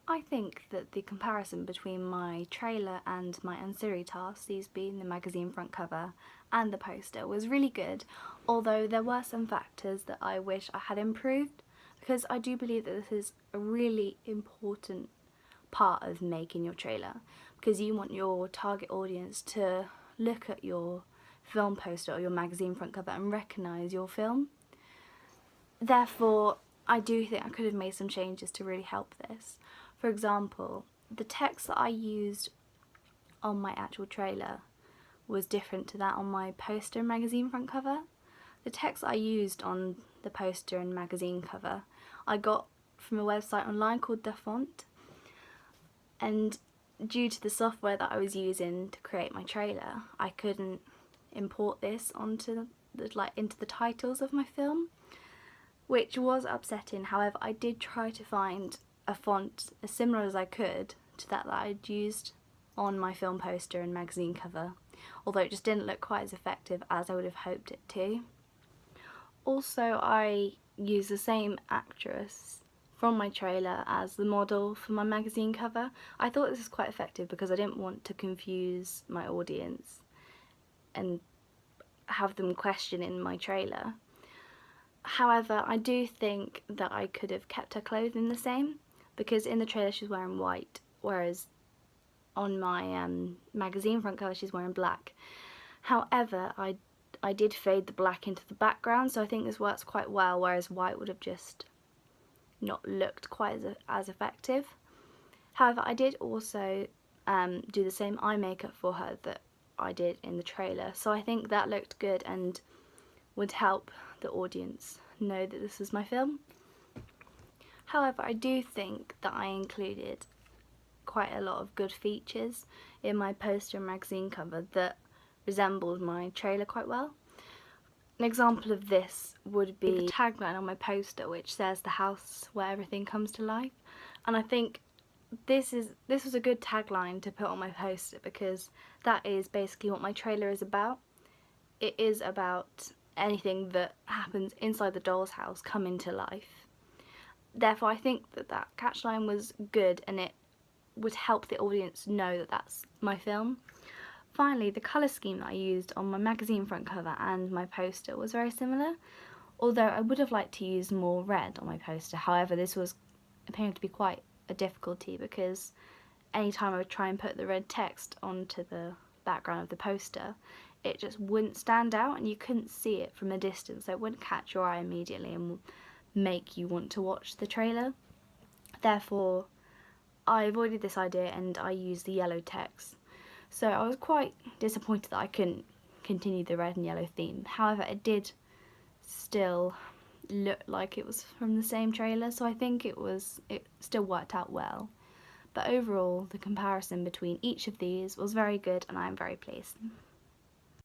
I think that the comparison between my trailer and my Unsiri task, these being the magazine front cover and the poster, was really good, although there were some factors that I wish I had improved, because I do believe that this is a really important part of making your trailer, because you want your target audience to look at your film poster or your magazine front cover and recognise your film. Therefore, I do think I could have made some changes to really help this. For example, the text that I used on my actual trailer was different to that on my poster and magazine front cover. The text I used on the poster and magazine cover I got from a website online called Dafont, and due to the software that I was using to create my trailer, I couldn't import this onto into the titles of my film, which was upsetting. However, I did try to find a font as similar as I could to that I'd used on my film poster and magazine cover, although it just didn't look quite as effective as I would have hoped it to. Also, I used the same actress from my trailer as the model for my magazine cover. I thought this was quite effective because I didn't want to confuse my audience and have them questioning my trailer. However, I do think that I could have kept her clothing the same, because in the trailer she's wearing white, whereas on my magazine front cover she's wearing black. However, I did fade the black into the background, so I think this works quite well, whereas white would have just not looked quite as effective. However, I did also do the same eye makeup for her that I did in the trailer, so I think that looked good and would help the audience know that this is my film. However, I do think that I included quite a lot of good features in my poster and magazine cover that resembled my trailer quite well. An example of this would be the tagline on my poster, which says "the house where everything comes to life," and I think this was a good tagline to put on my poster, because that is basically what my trailer is about. It is about anything that happens inside the doll's house coming to life. Therefore, I think that catchline was good and it would help the audience know that that's my film. Finally, the colour scheme that I used on my magazine front cover and my poster was very similar, although I would have liked to use more red on my poster. However, this was appearing to be quite a difficulty, because anytime I would try and put the red text onto the background of the poster, it just wouldn't stand out and you couldn't see it from a distance, so it wouldn't catch your eye immediately and make you want to watch the trailer. Therefore, I avoided this idea and I used the yellow text. So I was quite disappointed that I couldn't continue the red and yellow theme. However, it did still look like it was from the same trailer, so I think it still worked out well. But overall, the comparison between each of these was very good and I am very pleased.